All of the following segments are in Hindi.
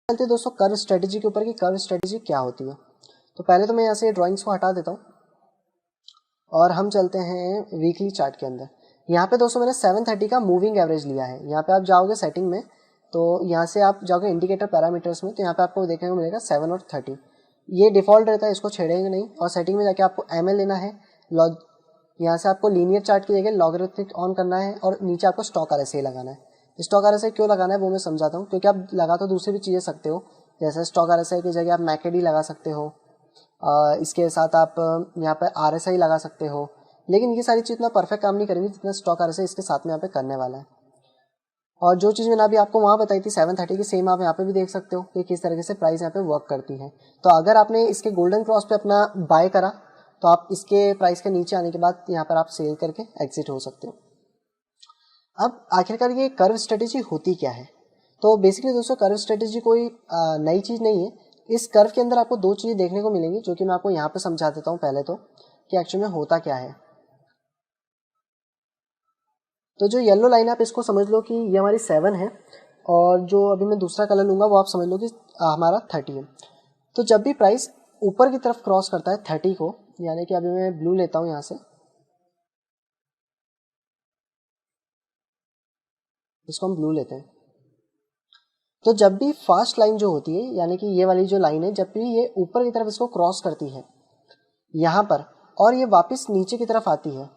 चलते हैं दोस्तों कर्व स्ट्रेटेजी के ऊपर कि कर्व स्ट्रेटेजी क्या होती है। तो पहले तो मैं यहाँ से ड्राइंग्स को हटा देता हूँ और हम चलते हैं वीकली चार्ट के अंदर। यहाँ पे दोस्तों मैंने 730 का मूविंग एवरेज लिया है। यहाँ पे आप जाओगे सेटिंग में, तो यहाँ से आप जाओगे इंडिकेटर पैरामीटर्स में, तो यहाँ पे आपको देखने को मिलेगा 7 और 30। ये डिफ़ॉल्ट रहता है, इसको छेड़ेंगे नहीं। और सेटिंग में जाके आपको ML लेना है। यहाँ से आपको लीनियर चार्ट की जगह लॉगरिथमिक ऑन करना है और नीचे आपको स्टॉक RSI लगाना है। स्टॉक RSI क्यों लगाना है वो मैं समझाता हूँ, क्योंकि आप लगा तो दूसरी भी चीज़ें सकते हो। जैसे स्टॉक RSI की जगह आप मैकेडी लगा सकते हो, इसके साथ आप यहाँ पर RSI लगा सकते हो, लेकिन ये सारी चीज़ इतना परफेक्ट काम नहीं करेंगी जितना स्टॉक RSI इसके साथ में यहाँ पे करने वाला है। और जो चीज़ मैंने अभी आपको वहाँ बताई थी 730 की, सेम आप यहाँ पे भी देख सकते हो कि किस तरीके से प्राइस यहाँ पे वर्क करती है। तो अगर आपने इसके गोल्डन क्रॉस पे अपना बाय करा तो आप इसके प्राइस के नीचे आने के बाद यहाँ पर आप सेल करके एग्जिट हो सकते हो। अब आखिरकार ये कर्व स्ट्रेटेजी होती क्या है? तो बेसिकली दोस्तों कर्व स्ट्रेटेजी कोई नई चीज़ नहीं है। इस कर्व के अंदर आपको दो चीज़ें देखने को मिलेंगी, जो कि मैं आपको यहाँ पे समझा देता हूँ पहले तो कि एक्चुअली में होता क्या है। तो जो येलो लाइन आप इसको समझ लो कि ये हमारी 7 है, और जो अभी मैं दूसरा कलर लूँगा वो आप समझ लो कि हमारा 30 है। तो जब भी प्राइस ऊपर की तरफ क्रॉस करता है 30 को, यानी कि अभी मैं ब्लू लेता हूँ यहाँ से, इसको हम ब्लू लेते हैं। तो जब भी फास्ट लाइन जो होती है, यानी कि ये वाली जो लाइन है, जब भी ये ऊपर की तरफ इसको क्रॉस करती है यहाँ पर और ये वापस नीचे की तरफ आती है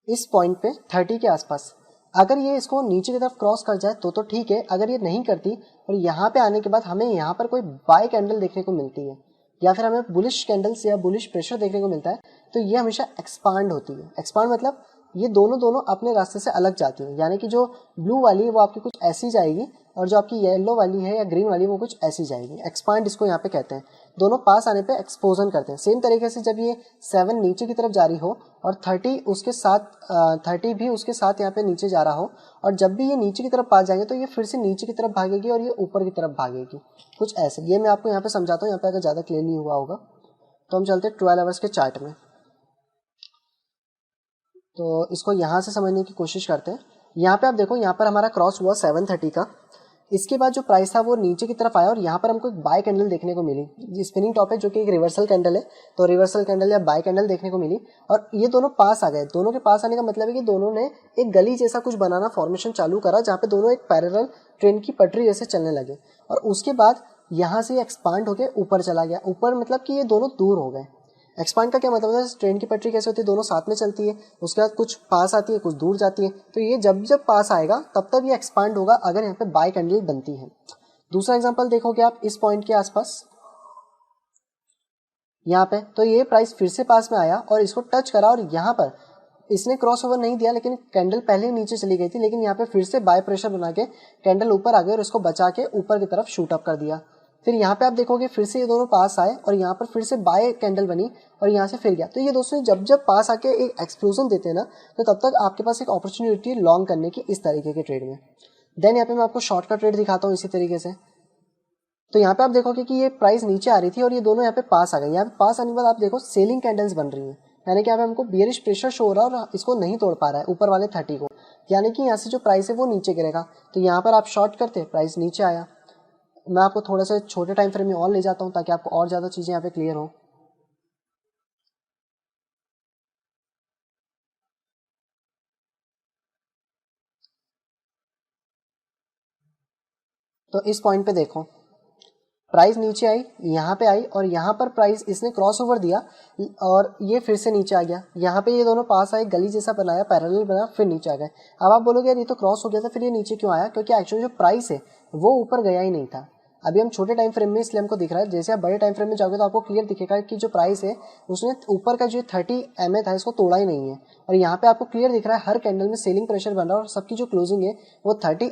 इस पॉइंट पे 30 के आसपास, अगर ये इसको नीचे की तरफ क्रॉस कर जाए तो ठीक है। अगर ये नहीं करती और यहाँ पे आने के बाद हमें यहाँ पर कोई बाय कैंडल देखने को मिलती है या फिर हमें बुलिश कैंडल्स या बुलिश प्रेशर देखने को मिलता है, तो ये हमेशा एक्सपांड होती है। एक्सपांड मतलब ये दोनों दोनों अपने रास्ते से अलग जाती है, यानी कि जो ब्लू वाली है वो आपकी कुछ ऐसी जाएगी और जो आपकी येलो वाली है या ग्रीन वाली वो कुछ ऐसी जाएगी। एक्सपांड इसको यहाँ पे कहते हैं। दोनों पास आने पे एक्सपोजन करते हैं। सेम तरीके से जब ये 7 नीचे की तरफ जारी हो और 30 उसके साथ 30 भी उसके साथ यहाँ पे नीचे जा रहा हो, और जब भी ये नीचे की तरफ पास जाएंगे तो ये फिर से नीचे की तरफ भागेगी और ये ऊपर की तरफ भागेगी, कुछ ऐसे। ये मैं आपको यहाँ पे समझाता हूँ, यहाँ पे अगर ज़्यादा क्लियर नहीं हुआ होगा तो हम चलते हैं 12 आवर्स के चार्ट में। तो इसको यहाँ से समझने की कोशिश करते हैं। यहाँ पे आप देखो, यहाँ पर हमारा क्रॉस हुआ 730 का। इसके बाद जो प्राइस था वो नीचे की तरफ आया और यहाँ पर हमको एक बाय कैंडल देखने को मिली, स्पिनिंग टॉप है जो कि एक रिवर्सल कैंडल है। तो रिवर्सल कैंडल या बाय कैंडल देखने को मिली और ये दोनों पास आ गए। दोनों के पास आने का मतलब है कि दोनों ने एक गली जैसा कुछ बनाना फॉर्मेशन चालू करा, जहाँ पे दोनों एक पैरेलल ट्रेन की पटरी जैसे चलने लगे। और उसके बाद यहाँ से एक्सपांड होकर ऊपर चला गया। ऊपर मतलब कि ये दोनों दूर हो गए। एक्सपांड का क्या मतलब है? ट्रेन की पटरी कैसे होती है, दोनों साथ में चलती है, उसके बाद कुछ पास आती है कुछ दूर जाती है। तो ये जब जब पास आएगा तब तब ये एक्सपांड होगा अगर यहाँ पे बाय कैंडल बनती है। दूसरा एग्जांपल देखोगे आप इस पॉइंट के आसपास यहाँ पे, तो ये प्राइस फिर से पास में आया और इसको टच करा और यहाँ पर इसने क्रॉस ओवर नहीं दिया, लेकिन कैंडल पहले ही नीचे चली गई थी, लेकिन यहाँ पे फिर से बाय प्रेशर बना के कैंडल ऊपर आ गई और इसको बचा के ऊपर की तरफ शूट अप कर दिया। फिर यहाँ पे आप देखोगे फिर से ये दोनों पास आए और यहाँ पर फिर से बाय कैंडल बनी और यहाँ से फिर गया। तो ये दोस्तों जब जब पास आके एक एक्सप्लोजन देते हैं ना, तो तब तक आपके पास एक अपॉर्चुनिटी है लॉन्ग करने की इस तरीके के ट्रेड में। देन यहाँ पे मैं आपको शॉर्ट का ट्रेड दिखाता हूँ इसी तरीके से। तो यहाँ पे आप देखोगे कि ये प्राइस नीचे आ रही थी और ये दोनों यहाँ पे पास आ गए। यहाँ पे पास आने के बाद आप देखो सेलिंग कैंडल्स बन रही हैं, यानी कि यहाँ पे हमको बियरिश प्रेशर शो हो रहा है और इसको नहीं तोड़ पा रहा है ऊपर वाले 30 को, यानी कि यहाँ से जो प्राइस है वो नीचे गिरेगा। तो यहाँ पर आप शॉर्ट करते प्राइस नीचे आया। मैं आपको थोड़ा सा छोटे टाइम फ्रेम में और ले जाता हूँ ताकि आपको और ज़्यादा चीज़ें यहाँ पे क्लियर हो। तो इस पॉइंट पे देखो प्राइस नीचे आई, यहाँ पे आई और यहाँ पर प्राइस इसने क्रॉस ओवर दिया और ये फिर से नीचे आ गया। यहाँ पे ये दोनों पास आए, गली जैसा बनाया, पैरेलल बना, फिर नीचे आ गए। अब आप बोलोगे यार ये तो क्रॉस हो गया था, फिर ये नीचे क्यों आया? क्योंकि एक्चुअली जो प्राइस है वो ऊपर गया ही नहीं था। अभी हम छोटे टाइम फ्रेम में इसलिए हमको दिख रहा है। जैसे आप बड़े टाइम फ्रेम में जाओगे तो आपको क्लियर दिखेगा कि जो प्राइस है उसने ऊपर का जो 30 MA था इसको तोड़ा ही नहीं है। और यहाँ पे आपको क्लियर दिख रहा है हर कैंडल में सेलिंग प्रेशर बन रहा है और सबकी जो क्लोजिंग है वो 30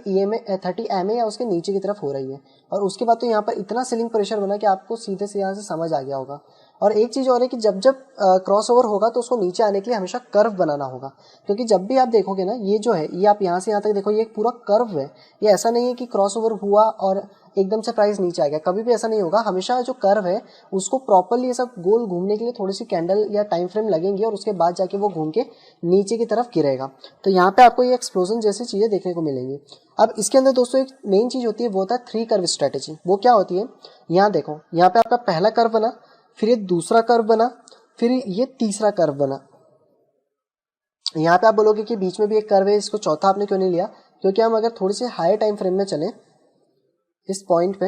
MA या उसके नीचे की तरफ हो रही है। और उसके बाद तो यहाँ पर इतना सेलिंग प्रेशर बना कि आपको सीधे से यहाँ से समझ आ गया होगा। और एक चीज़ और है कि जब जब क्रॉस ओवर होगा तो उसको नीचे आने के लिए हमेशा कर्व बनाना होगा, क्योंकि जब भी आप देखोगे ना ये जो है ये आप यहाँ से यहाँ तक देखो ये एक पूरा कर्व है, ये ऐसा नहीं है कि क्रॉस ओवर हुआ और एकदम से प्राइस नीचे आ गया, कभी भी ऐसा नहीं होगा। हमेशा जो कर्व है उसको प्रॉपरली ऐसा गोल घूमने के लिए थोड़ी सी कैंडल या टाइम फ्रेम लगेंगे और उसके बाद जाके वो घूम के नीचे की तरफ गिरेगा। तो यहाँ पे आपको ये एक्सप्लोजन जैसी चीज़ें देखने को मिलेंगी। अब इसके अंदर दोस्तों एक मेन चीज़ होती है, वो होता है 3 कर्व स्ट्रेटेजी। वो क्या होती है, यहाँ देखो यहाँ पे आपका पहला कर्व बना, फिर ये दूसरा कर्व बना, फिर ये तीसरा कर्व बना। यहाँ पे आप बोलोगे कि बीच में भी एक कर्व है, इसको चौथा आपने क्यों नहीं लिया, क्योंकि हम अगर थोड़ी सी हायर टाइम फ्रेम में चलें इस पॉइंट पे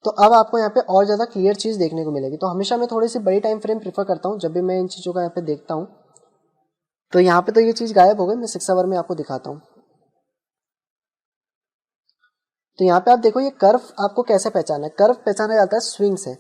तो अब आपको यहाँ पे और ज़्यादा क्लियर चीज़ देखने को मिलेगी। तो हमेशा मैं थोड़ी सी बड़ी टाइम फ्रेम प्रीफर करता हूँ जब भी मैं इन चीज़ों का यहाँ पे देखता हूँ। तो यहाँ पे तो ये चीज़ गायब हो गई, मैं 6 आवर में आपको दिखाता हूँ। तो यहाँ पे आप देखो ये कर्व आपको कैसे पहचाना है, कर्व पहचाना जाता है स्विंग से।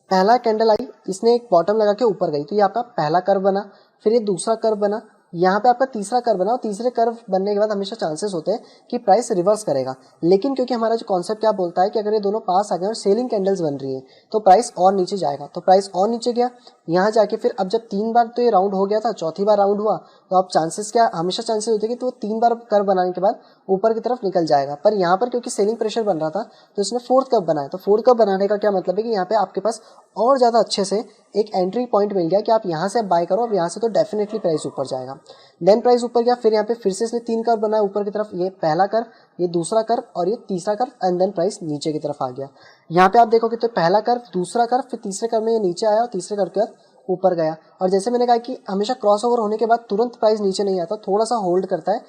पहला कैंडल आई, इसने एक बॉटम लगा के ऊपर गई, तो ये आपका पहला कर्व बना, फिर ये दूसरा कर्व बना, यहाँ पे आपका तीसरा कर्व बना, और तीसरे कर्व बनने के बाद हमेशा चांसेस होते हैं कि प्राइस रिवर्स करेगा। लेकिन क्योंकि हमारा जो कॉन्सेप्ट क्या बोलता है कि अगर ये दोनों पास आ गए और सेलिंग कैंडल्स बन रही है तो प्राइस और नीचे जाएगा। तो प्राइस और नीचे गया, यहाँ जाके फिर अब जब 3 बार तो ये राउंड हो गया था, चौथी बार राउंड हुआ तो अब चांसेस क्या, हमेशा चांसेस होते हैं कि तो 3 बार कर्व बनाने के बाद ऊपर की तरफ निकल जाएगा। पर यहाँ पर क्योंकि सेलिंग प्रेशर बन रहा था तो इसने 4th कर्व बनाया। तो 4th कर्व बनाने का क्या मतलब है कि यहाँ पे आपके पास और ज़्यादा अच्छे से एक एंट्री पॉइंट मिल गया कि आप यहाँ से बाय करो, अब यहाँ से तो डेफिनेटली प्राइस ऊपर जाएगा। देन प्राइस ऊपर गया, फिर यहाँ पे फिर से इसने 3 कर्व बनाया ऊपर की तरफ, ये पहला कर्व, ये दूसरा कर्व और ये तीसरा कर्व, एंड देन प्राइस नीचे की तरफ आ गया। यहाँ पे आप देखोगे तो पहला कर्व, दूसरा कर्व, फिर तीसरे कर्व में ये नीचे आया और तीसरे कर्व के बाद ऊपर गया। और जैसे मैंने कहा कि हमेशा क्रॉस ओवर होने के बाद तुरंत प्राइस नीचे नहीं आता, थोड़ा सा होल्ड करता है,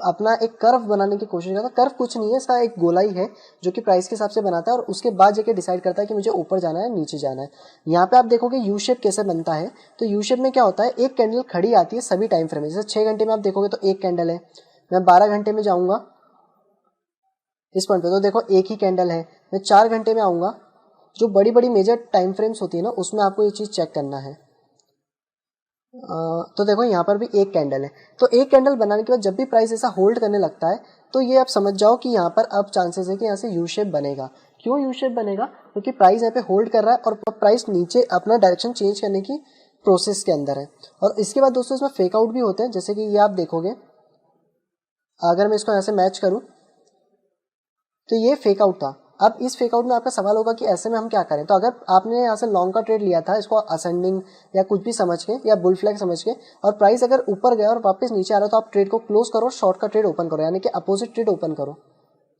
अपना एक कर्व बनाने की कोशिश करता है। कर्व कुछ नहीं है, इसका एक गोलाई है जो कि प्राइस के हिसाब से बनाता है और उसके बाद जाके डिसाइड करता है कि मुझे ऊपर जाना है नीचे जाना है। यहाँ पे आप देखोगे यू शेप कैसे बनता है। तो यू शेप में क्या होता है, एक कैंडल खड़ी आती है सभी टाइम फ्रेम में। जैसे 6 घंटे में आप देखोगे तो एक कैंडल है, मैं 12 घंटे में जाऊँगा इस पॉइंट पे तो देखो एक ही कैंडल है, मैं 4 घंटे में आऊँगा, जो बड़ी बड़ी मेजर टाइम फ्रेम्स होती है ना उसमें आपको ये चीज़ चेक करना है। तो देखो यहाँ पर भी एक कैंडल है। तो एक कैंडल बनाने के बाद जब भी प्राइस ऐसा होल्ड करने लगता है तो ये आप समझ जाओ कि यहाँ पर अब चांसेस है कि यहाँ से यू शेप बनेगा। क्यों यू शेप बनेगा, क्योंकि प्राइस यहाँ पे होल्ड कर रहा है और प्राइस नीचे अपना डायरेक्शन चेंज करने की प्रोसेस के अंदर है। और इसके बाद दोस्तों इसमें फेक आउट भी होते हैं, जैसे कि ये आप देखोगे, अगर मैं इसको यहाँ से मैच करूँ तो ये फेक आउट था। अब इस फेक आउट में आपका सवाल होगा कि ऐसे में हम क्या करें। तो अगर आपने यहाँ से लॉन्ग का ट्रेड लिया था, इसको असेंडिंग या कुछ भी समझ के या बुल फ्लैग समझ के, और प्राइस अगर ऊपर गया और वापस नीचे आ रहा है तो आप ट्रेड को क्लोज करो, शॉर्ट का ट्रेड ओपन करो, यानी कि अपोजिट ट्रेड ओपन करो,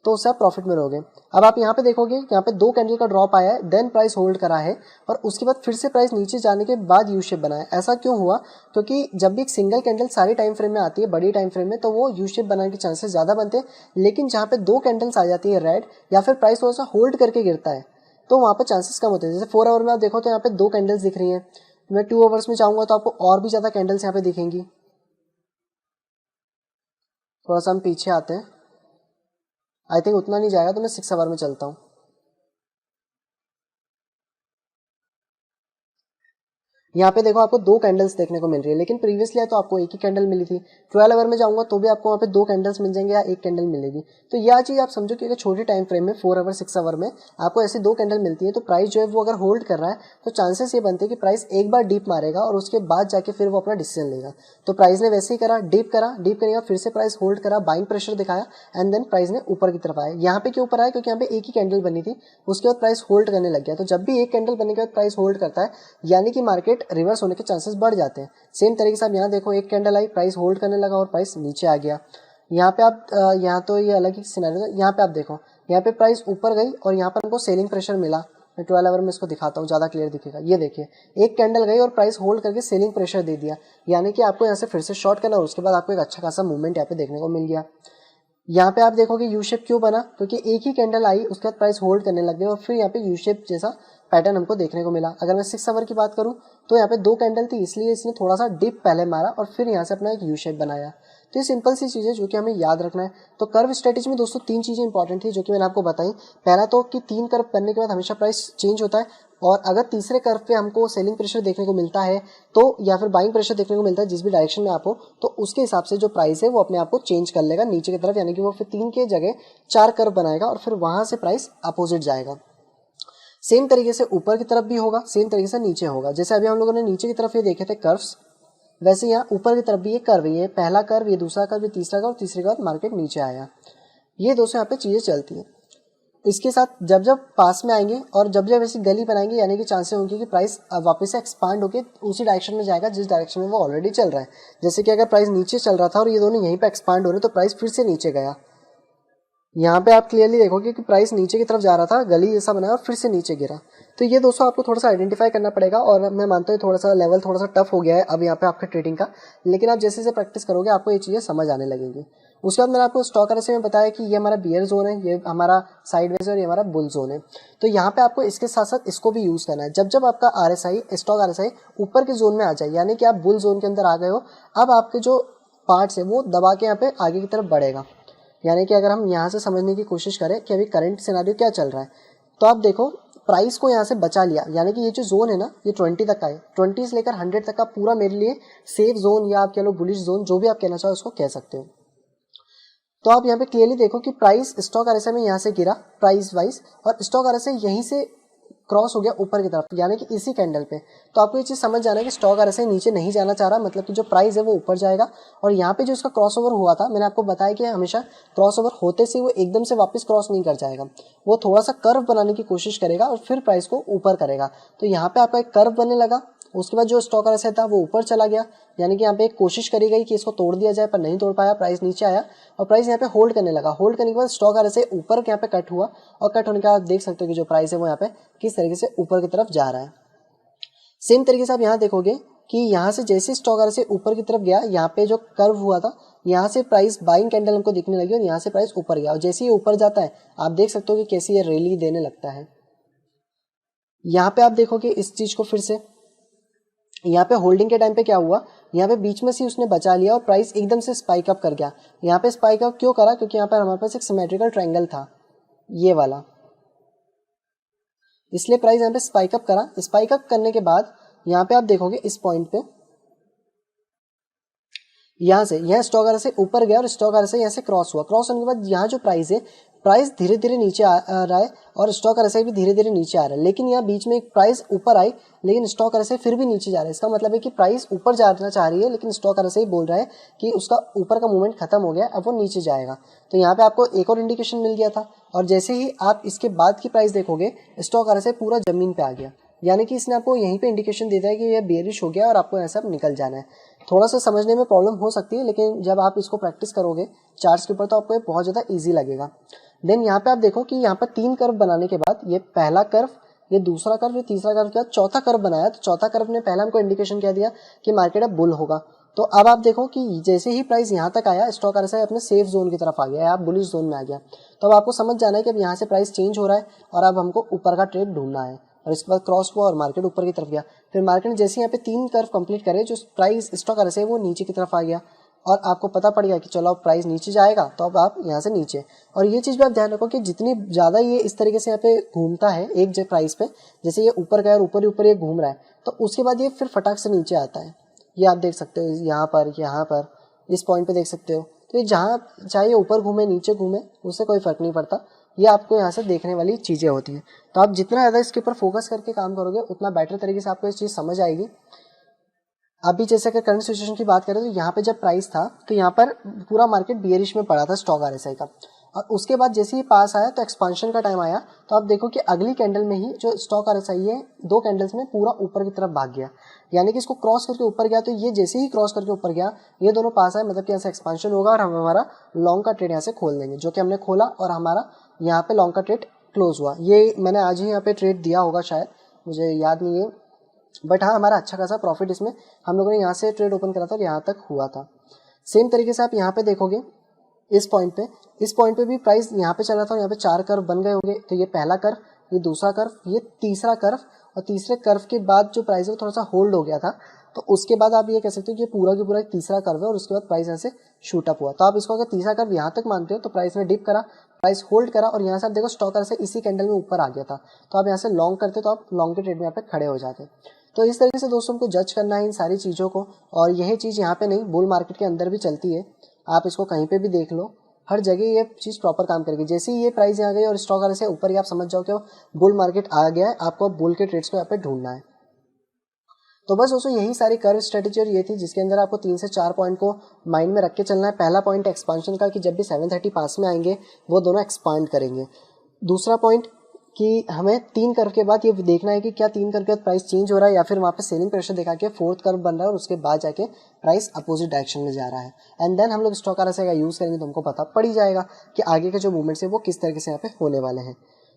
तो उससे आप प्रॉफिट में रहोगे। अब आप यहाँ पे देखोगे यहाँ पे 2 कैंडल का ड्रॉप आया है, देन प्राइस होल्ड करा है और उसके बाद फिर से प्राइस नीचे जाने के बाद यू शेप बना है। ऐसा क्यों हुआ, क्योंकि जब भी एक सिंगल कैंडल सारी टाइम फ्रेम में आती है, बड़ी टाइम फ्रेम में, तो वो यू शेप बनाने के चांसेस ज़्यादा बनते हैं। लेकिन जहाँ पे 2 कैंडल्स आ जाती है रेड, या फिर प्राइस थोड़ा सा होल्ड करके गिरता है, तो वहाँ पर चांसेस कम होते हैं। जैसे 4 आवर में आप देखो तो यहाँ पे 2 कैंडल्स दिख रही हैं, मैं 2 आवर्स में चाहूँगा तो आपको और भी ज़्यादा कैंडल्स यहाँ पे दिखेंगी। थोड़ा सा हम पीछे आते हैं, आई थिंक उतना नहीं जाएगा, तो मैं 6 आवर में चलता हूँ। यहाँ पे देखो आपको 2 कैंडल्स देखने को मिल रही है, लेकिन प्रीवियसली तो आपको एक ही कैंडल मिली थी। 12 आवर में जाऊंगा तो भी आपको वहाँ पे 2 कैंडल्स मिल जाएंगे या एक कैंडल मिलेगी। तो यह चीज़ आप समझो कि अगर छोटी टाइम फ्रेम में 4 आवर 6 आवर में आपको ऐसी 2 कैंडल मिलती है तो प्राइस जो है वो अगर होल्ड कर रहा है तो चांसेस ये बनते हैं कि प्राइस एक बार डीप मारेगा और उसके बाद जाके फिर वो अपना डिसीजन लेगा। तो प्राइस ने वैसे ही करा, डीप करेगा, फिर से प्राइस होल्ड करा, बाइंग प्रेशर दिखाया, एंड देन प्राइस ने ऊपर की तरफ आया। यहाँ पे क्यों ऊपर आया, क्योंकि यहाँ पे एक ही कैंडल बनी थी, उसके बाद प्राइस होल्ड करने लग गया। तो जब भी एक कैंडल बनने के बाद प्राइस होल्ड करता है यानी कि मार्केट रिवर्स होने के चांसेस बढ़ जाते हैं। सेम तरीके से आप यहाँ देखो, एक कैंडल आई, प्राइस होल्ड करने लगा और प्राइस नीचे आ गया। यहाँ पे आप यहाँ तो ये अलग ही सिनेरियो है। यहाँ पे आप देखो, यहाँ पे प्राइस ऊपर गई और यहाँ पर हमको सेलिंग प्रेशर मिला। मैं 12 आवर में इसको दिखाता हूँ, ज़्यादा क्लियर दिखेगा। ये देखिए, एक कैंडल गई और प्राइस होल्ड करके सेलिंग प्रेशर दे दिया, यानी कि आपको यहाँ से फिर से शॉर्ट करना और उसके बाद आपको एक अच्छा खासा मूवमेंट यहाँ पे देखने को मिल गया। यहाँ पे आप देखोगे यू शेप क्यों बना, क्योंकि एक ही कैंडल आई, उसके बाद प्राइस होल्ड करने लग गए और फिर यहाँ पे यू शेप जैसा पैटर्न हमको देखने को मिला। अगर मैं 6 आवर की बात करूँ तो यहाँ पे 2 कैंडल थी, इसलिए इसने थोड़ा सा डिप पहले मारा और फिर यहाँ से अपना एक यू शेप बनाया। तो ये सिंपल सी चीज़ें जो कि हमें याद रखना है। तो कर्व स्ट्रेटेजी में दोस्तों 3 चीज़ें इंपॉर्टेंट थी जो कि मैंने आपको बताई। पहला तो कि 3 कर्व करने के बाद हमेशा प्राइस चेंज होता है, और अगर तीसरे कर्व पे हमको सेलिंग प्रेशर देखने को मिलता है तो, या फिर बाइंग प्रेशर देखने को मिलता है, जिस भी डायरेक्शन में आप हो, तो उसके हिसाब से जो प्राइस है वो अपने आप को चेंज कर लेगा नीचे की तरफ, यानी कि वो फिर 3 के जगह 4 कर्व बनाएगा और फिर वहाँ से प्राइस अपोजिट जाएगा। सेम तरीके से ऊपर की तरफ भी होगा, सेम तरीके से नीचे होगा। जैसे अभी हम लोगों ने नीचे की तरफ ये देखे थे कर्व्स, वैसे यहाँ ऊपर की तरफ भी ये कर्व, ये पहला कर्व, ये दूसरा कर्व, ये तीसरा कर्व, तीसरे के बाद मार्केट नीचे आया। ये दोस्तों यहाँ पे चीज़ें चलती हैं। इसके साथ जब जब पास में आएंगे और जब जब ऐसी गली बनाएंगे, यानी कि चांसेस होंगे कि प्राइस वापस से एक्सपांड होकर उसी डायरेक्शन में जाएगा जिस डायरेक्शन में वो ऑलरेडी चल रहा है। जैसे कि अगर प्राइस नीचे चल रहा था और ये दोनों यहीं पे एक्सपांड हो रहे, तो प्राइस फिर से नीचे गया। यहाँ पे आप क्लियरली देखोगे कि प्राइस नीचे की तरफ जा रहा था, गली जैसा बनाया और फिर से नीचे गिरा। तो ये दोस्तों आपको थोड़ा सा आइडेंटिफाई करना पड़ेगा, और मैं मानता हूँ थोड़ा सा लेवल थोड़ा सा टफ हो गया है अब यहाँ पे आपके ट्रेडिंग का, लेकिन आप जैसे जैसे प्रैक्टिस करोगे आपको ये चीज़ें समझ आने लगेंगी। उसके बाद मैंने आपको स्टॉक RSI में बताया कि ये हमारा बियर जोन है, ये हमारा साइडवेज है और ये हमारा बुल जोन है। तो यहाँ पे आपको इसके साथ साथ इसको भी यूज़ करना है। जब जब आपका स्टॉक RSI ऊपर के जोन में आ जाए, यानी कि आप बुल जोन के अंदर आ गए हो, अब आपके जो पार्ट्स है वो दबा के यहाँ पे आगे की तरफ बढ़ेगा। यानी कि अगर हम यहाँ से समझने की कोशिश करें कि अभी करंट सिनेरियो क्या चल रहा है, तो आप देखो प्राइस को यहाँ से बचा लिया, यानी कि ये जो जोन है ना, ये 20 तक का है, 20 से लेकर 100 तक का पूरा मेरे लिए सेफ जोन, या आप कह लो बुलिश जोन, जो भी आप कहना चाहो उसको कह सकते हो। तो आप यहाँ पे क्लियरली देखो कि प्राइस स्टॉक RSI में यहाँ से गिरा प्राइस वाइज, और स्टॉक RSI यहीं से क्रॉस हो गया ऊपर की तरफ, यानी कि इसी कैंडल पे। तो आपको ये चीज़ समझ जाना है कि स्टॉक RSI नीचे नहीं जाना चाह रहा, मतलब कि जो प्राइस है वो ऊपर जाएगा। और यहाँ पे जो इसका क्रॉस ओवर हुआ था, मैंने आपको बताया कि हमेशा क्रॉस ओवर होते से वो एकदम से वापस क्रॉस नहीं कर जाएगा, वो थोड़ा सा कर्व बनाने की कोशिश करेगा और फिर प्राइस को ऊपर करेगा। तो यहाँ पे आपका एक कर्व बनने लगा, उसके बाद जो स्टॉक RSI था वो ऊपर चला गया, यानी कि यहाँ पे एक कोशिश करी गई कि इसको तोड़ दिया जाए, पर नहीं तोड़ पाया, प्राइस नीचे आया और प्राइस यहाँ पे होल्ड करने लगा। होल्ड करने के बाद स्टॉक RSI ऊपर यहाँ पे कट हुआ, और कट होने के बाद आप देख सकते हो कि जो प्राइस है वो यहाँ पे किस तरीके से ऊपर की तरफ जा रहा है। सेम तरीके से आप यहाँ देखोगे कि यहाँ से जैसे स्टॉक RSI ऊपर की तरफ गया, यहाँ पे जो कर्व हुआ था, यहाँ से प्राइस बाइंग कैंडल हमको दिखने लगी और यहाँ से प्राइस ऊपर गया, और जैसे ही ऊपर जाता है आप देख सकते हो कि कैसी ये रैली देने लगता है। यहाँ पे आप देखोगे इस चीज को फिर से, यहाँ पे होल्डिंग के टाइम पे क्या हुआ, यहाँ पे बीच में से उसने बचा लिया और प्राइस एकदम से स्पाइक अप कर गया। यहाँ पे स्पाइक अप क्यों करा, क्योंकि यहाँ पर हमारे पास एक सिमेट्रिकल ट्रायंगल था ये वाला, इसलिए प्राइस यहाँ पे स्पाइक अप करा। स्पाइक अप करने के बाद यहाँ पे आप देखोगे इस पॉइंट पे, यहाँ से यह स्टॉक RSI ऊपर गया और स्टॉक RSI यहाँ से क्रॉस हुआ। क्रॉस होने के बाद यहाँ जो प्राइस है, प्राइस धीरे धीरे नीचे आ रहा है और स्टॉक RSI भी धीरे धीरे नीचे आ रहा है, लेकिन यहाँ बीच में एक प्राइस ऊपर आई लेकिन स्टॉक RSI फिर भी नीचे जा रहा है। इसका मतलब है कि प्राइस ऊपर जाना चाह रही है, लेकिन स्टॉक RSI बोल रहा है कि उसका ऊपर का मूवमेंट खत्म हो गया, अब वो नीचे जाएगा। तो यहाँ पे आपको एक और इंडिकेशन मिल गया था, और जैसे ही आप इसके बाद की प्राइस देखोगे स्टॉक RSI पूरा जमीन पे आ गया, यानी कि इसने आपको यहीं पे इंडिकेशन देता है कि ये बेयरिश हो गया और आपको ऐसा निकल जाना है। थोड़ा सा समझने में प्रॉब्लम हो सकती है, लेकिन जब आप इसको प्रैक्टिस करोगे चार्ट्स के ऊपर तो आपको ये बहुत ज़्यादा इजी लगेगा। देन यहाँ पे आप देखो कि यहाँ पर 3 कर्व बनाने के बाद, ये पहला कर्व, ये दूसरा कर्व, ये तीसरा कर्व के बाद चौथा कर्व बनाया। तो चौथा कर्व ने पहला हमको इंडिकेशन क्या दिया कि मार्केट अब बुल होगा। तो अब आप देखो कि जैसे ही प्राइस यहाँ तक आया, स्टॉक RSI अपने सेफ जोन की तरफ आ गया, आप बुलिश जोन में आ गया। तो अब आपको समझ जाना है कि अब यहाँ से प्राइस चेंज हो रहा है और अब हमको ऊपर का ट्रेड ढूंढना है। और इसके बाद क्रॉस हुआ और मार्केट ऊपर की तरफ गया। फिर मार्केट ने जैसे यहाँ पे 3 कर्व कंप्लीट करे, जो प्राइस स्टॉक RSI वो नीचे की तरफ आ गया, और आपको पता पड़ गया कि चलो अब प्राइस नीचे जाएगा, तो अब आप यहाँ से नीचे। और ये चीज़ भी आप ध्यान रखो कि जितनी ज़्यादा ये इस तरीके से यहाँ पे घूमता है एक जो प्राइस पे, जैसे ये ऊपर गया और ऊपर ही ऊपर ये घूम रहा है, तो उसके बाद ये फिर फटाक से नीचे आता है। ये आप देख सकते हो यहाँ पर इस पॉइंट पे देख सकते हो। तो ये जहाँ चाहे ऊपर घूमे नीचे घूमे उससे कोई फ़र्क नहीं पड़ता, ये आपको यहाँ से देखने वाली चीज़ें होती हैं। तो आप जितना ज़्यादा इसके ऊपर फोकस करके काम करोगे उतना बेटर तरीके से आपको इस चीज़ समझ आएगी। अभी जैसे कि करंट सिचुएशन की बात करें तो यहाँ पे जब प्राइस था तो यहाँ पर पूरा मार्केट बियरिश में पड़ा था स्टॉक RSI का, और उसके बाद जैसे ही पास आया तो एक्सपांशन का टाइम आया, तो आप देखो कि अगली कैंडल में ही जो स्टॉक RSI है 2 कैंडल्स में पूरा ऊपर की तरफ भाग गया, यानी कि इसको क्रॉस करके ऊपर गया। तो ये जैसे ही क्रॉस करके ऊपर गया, ये दोनों पास आए, मतलब कि यहाँ से एक्सपांशन होगा और हम हमारा लॉन्ग का ट्रेड यहाँ से खोल देंगे, जो कि हमने खोला और हमारा यहाँ पे लॉन्ग का ट्रेड क्लोज हुआ। ये मैंने आज ही यहाँ पे ट्रेड दिया होगा शायद, मुझे याद नहीं है, बट हाँ हमारा अच्छा खासा प्रॉफिट इसमें हम लोगों ने यहाँ से ट्रेड ओपन करा था और यहाँ तक हुआ था। सेम तरीके से आप यहाँ पे देखोगे इस पॉइंट पे भी प्राइस यहाँ पे चला था और यहाँ पे 4 कर्व बन गए होंगे। तो ये पहला कर्व, ये दूसरा कर्व, ये तीसरा कर्व, और तीसरे कर्व के बाद जो प्राइस है वो थोड़ा सा होल्ड हो गया था। तो उसके बाद आप ये कह सकते हो कि पूरा की पूरा एक तीसरा कर्व है और उसके बाद प्राइस यहाँ से शूट अप हुआ। तो आप इसको अगर तीसरा कर्व यहाँ तक मानते हो तो प्राइस ने डिप करा, प्राइस होल्ड करा, और यहाँ से आप देखो स्टॉक RSI इसी कैंडल में ऊपर आ गया था। तो आप यहाँ से लॉन्ग करते तो आप लॉन्ग के ट्रेड में यहाँ पे खड़े हो जाते। तो इस तरीके से दोस्तों को जज करना है इन सारी चीज़ों को, और यही चीज़ यहाँ पे नहीं बुल मार्केट के अंदर भी चलती है। आप इसको कहीं पे भी देख लो, हर जगह ये चीज़ प्रॉपर काम करेगी। जैसे ही ये प्राइस यहाँ गई और स्टॉक आने से ऊपर ही आप समझ जाओ कि बुल मार्केट आ गया है, आपको अब बुल के ट्रेड्स को यहाँ पे ढूंढना है। तो बस दोस्तों यही सारी कर्व स्ट्रेटेजी और ये थी जिसके अंदर आपको 3 से 4 पॉइंट को माइंड में रख के चलना है। पहला पॉइंट एक्सपांशन का कि जब भी 730 पास में आएंगे वो दोनों एक्सपांड करेंगे। दूसरा पॉइंट कि हमें 3 कर्व के बाद ये देखना है कि क्या 3 कर्व के बाद प्राइस चेंज हो रहा है या फिर वहाँ पे सेलिंग प्रेशर दिखा के 4th कर्व बन रहा है और उसके बाद जाके प्राइस अपोजिट डायरेक्शन में जा रहा है। एंड देन हम लोग स्टॉक आरएसआई का यूज़ करेंगे तो हमको पता पड़ ही जाएगा कि आगे के जो मूवमेंट्स है वो किस तरीके से यहाँ पे होने वाले हैं।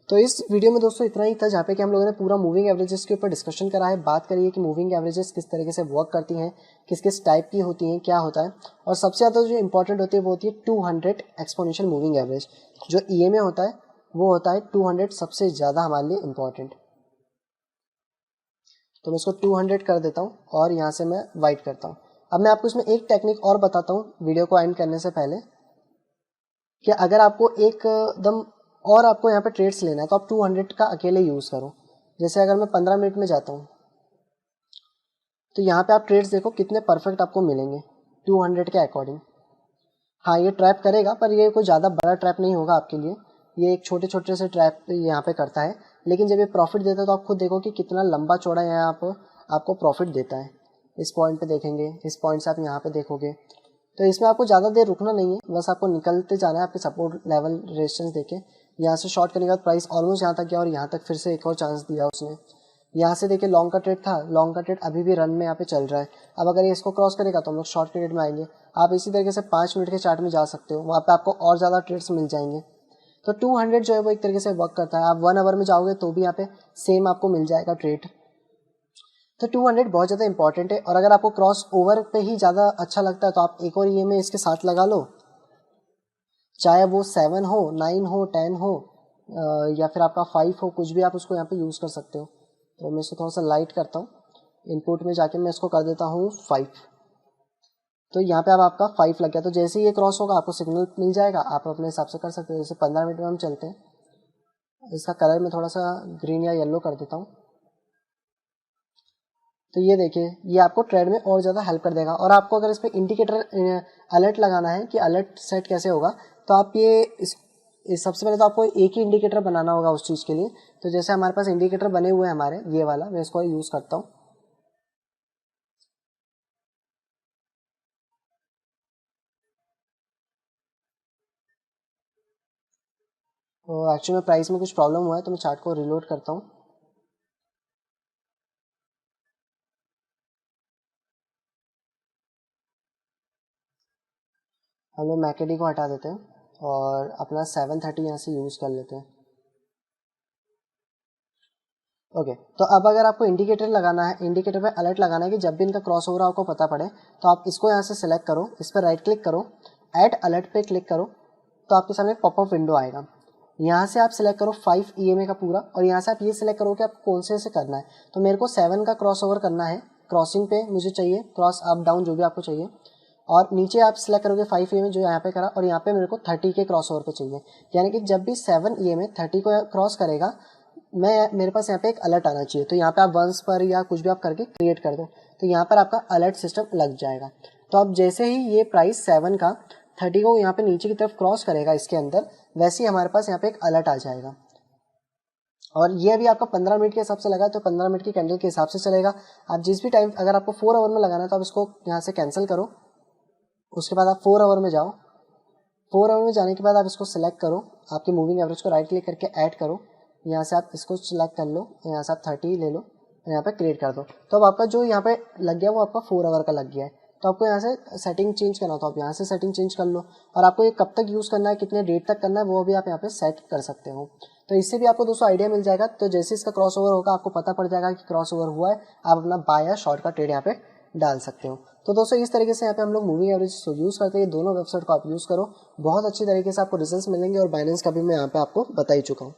तो इस वीडियो में दोस्तों इतना ही था जहाँ पे कि हम लोगों ने पूरा मूविंग एवरेजेस के ऊपर डिस्कशन करा है, बात करी है कि मूविंग एवरेजेस किस तरीके से वर्क करती हैं, किस किस टाइप की होती हैं, क्या होता है। और सबसे ज़्यादा जो इंपॉर्टेंट होती है वो होती है 200 एक्सपोनेंशियल मूविंग एवरेज। जो ईएमए होता है वो होता है 200 सबसे ज़्यादा हमारे लिए इम्पॉर्टेंट। तो मैं इसको 200 कर देता हूँ और यहाँ से मैं वाइट करता हूँ। अब मैं आपको इसमें एक टेक्निक और बताता हूँ वीडियो को एंड करने से पहले कि अगर आपको एकदम और आपको यहाँ पे ट्रेड्स लेना है तो आप 200 का अकेले यूज़ करो। जैसे अगर मैं 15 मिनट में जाता हूँ तो यहाँ पे आप ट्रेड्स देखो कितने परफेक्ट आपको मिलेंगे 200 के अकॉर्डिंग। हाँ ये ट्रैप करेगा पर ये कोई ज़्यादा बड़ा ट्रैप नहीं होगा आपके लिए, ये एक छोटे छोटे से ट्रैप यहाँ पे करता है, लेकिन जब ये प्रॉफिट देता है तो आप खुद देखो कि कितना लंबा चौड़ा यहाँ आपको प्रॉफिट देता है। इस पॉइंट पे देखेंगे, इस पॉइंट से आप यहाँ पे देखोगे तो इसमें आपको ज़्यादा देर रुकना नहीं है, बस आपको निकलते जाना है। आपके सपोर्ट लेवल रेजिस्टेंस देके यहाँ से शॉर्ट करने के बाद प्राइस ऑलमोस्ट यहाँ तक गया और यहाँ तक फिर से एक और चांस दिया उसने। यहाँ से देखिए लॉन्ग का ट्रेड था, लॉन्ग का ट्रेड अभी भी रन में यहाँ पे चल रहा है। अब अगर ये इसको क्रॉस करेगा तो हम लोग शॉर्ट ट्रेड में आएंगे। आप इसी तरीके से 5 मिनट के चार्ट में जा सकते हो, वहाँ पे आपको और ज़्यादा ट्रेड्स मिल जाएंगे। तो 200 जो है वो एक तरीके से वर्क करता है। आप 1 आवर में जाओगे तो भी यहाँ पे सेम आपको मिल जाएगा ट्रेड। तो 200 बहुत ज़्यादा इंपॉर्टेंट है। और अगर आपको क्रॉस ओवर पे ही ज़्यादा अच्छा लगता है तो आप एक और ईएमए इसके साथ लगा लो, चाहे वो 7 हो, 9 हो, 10 हो या फिर आपका 5 हो, कुछ भी आप उसको यहाँ पे यूज़ कर सकते हो। तो मैं इसको थोड़ा सा लाइट करता हूँ, इनपुट में जाके मैं इसको कर देता हूँ 5। तो यहाँ पे अब आपका 5 लग गया। तो जैसे ही ये क्रॉस होगा आपको सिग्नल मिल जाएगा, आप अपने हिसाब से कर सकते हो। जैसे 15 मिनट में हम चलते हैं, इसका कलर मैं थोड़ा सा ग्रीन या येलो कर देता हूँ। तो ये देखिए ये आपको ट्रेड में और ज़्यादा हेल्प कर देगा। और आपको अगर इस पर इंडिकेटर अलर्ट लगाना है कि अलर्ट सेट कैसे होगा, तो आप सबसे पहले तो आपको एक ही इंडिकेटर बनाना होगा उस चीज़ के लिए। तो जैसे हमारे पास इंडिकेटर बने हुए हैं हमारे, ये वाला मैं इसको यूज़ करता हूँ। तो एक्चुअली में प्राइस में कुछ प्रॉब्लम हुआ है तो मैं चार्ट को रिलोड करता हूँ। हम लोग मैकेडी को हटा देते हैं और अपना 730 यहाँ से यूज़ कर लेते हैं। ओके तो अब अगर आपको इंडिकेटर लगाना है, इंडिकेटर पे अलर्ट लगाना है कि जब भी इनका क्रॉस ओवर आपको पता पड़े, तो आप इसको यहाँ से सिलेक्ट करो, इस पर राइट क्लिक करो, ऐड अलर्ट पे क्लिक करो, तो आपके सामने पॉपअप विंडो आएगा। यहाँ से आप सिलेक्ट करो 5 ईएमए का पूरा और यहाँ से आप ये सिलेक्ट करो कि आप कौन से करना है। तो मेरे को 7 का क्रॉस ओवर करना है, क्रॉसिंग पे मुझे चाहिए, क्रॉस अप डाउन जो भी आपको चाहिए। और नीचे आप सिलेक्ट करोगे 5 ईएमए जो यहाँ पे करा, और यहाँ पे मेरे को 30 के क्रॉस ओवर पे चाहिए। यानी कि जब भी 7 ईएमए 30 को क्रॉस करेगा मेरे पास यहाँ पे एक अलर्ट आना चाहिए। तो यहाँ पे आप वंस पर या कुछ भी आप करके क्रिएट कर दो, तो यहाँ पर आपका अलर्ट सिस्टम लग जाएगा। तो अब जैसे ही ये प्राइस 7 का 30 को यहाँ पे नीचे की तरफ क्रॉस करेगा इसके अंदर, वैसे ही हमारे पास यहाँ पे एक अलर्ट आ जाएगा। और ये अभी आपका 15 मिनट के हिसाब से लगा, तो 15 मिनट की कैंडल के हिसाब से चलेगा। आप जिस भी टाइम, अगर आपको 4 आवर में लगाना है तो आप इसको यहाँ से कैंसिल करो, उसके बाद आप 4 आवर में जाओ। 4 आवर में जाने के बाद आप इसको सिलेक्ट करो, आपके मूविंग एवरेज को राइट क्लिक करके ऐड करो, यहाँ से आप इसको सिलेक्ट कर लो, यहाँ से आप 30 ले लो, यहाँ पे क्रिएट कर दो। तो अब आपका जो यहाँ पे लग गया वो आपका 4 आवर का लग गया है। तो आपको यहाँ से सेटिंग चेंज करना हो तो आप यहाँ से सेटिंग चेंज कर लो, और आपको ये कब तक यूज़ करना है, कितने डेट तक करना है, वो भी आप यहाँ पे सेट कर सकते हो। तो इससे भी आपको दोस्तों आइडिया मिल जाएगा। तो जैसे इसका क्रॉस ओवर होगा आपको पता पड़ जाएगा कि क्रॉस ओवर हुआ है, आप अपना बाय या शॉर्ट का ट्रेड यहाँ पे डाल सकते हो। तो दोस्तों इस तरीके से यहाँ पे हम लोग मूविंग एवरेज यूज़ करते हैं। दोनों वेबसाइट को आप यूज़ करो, बहुत अच्छी तरीके से आपको रिजल्ट्स मिलेंगे। और बाइनेंस का भी मैं यहाँ पे आपको बता ही चुका हूँ।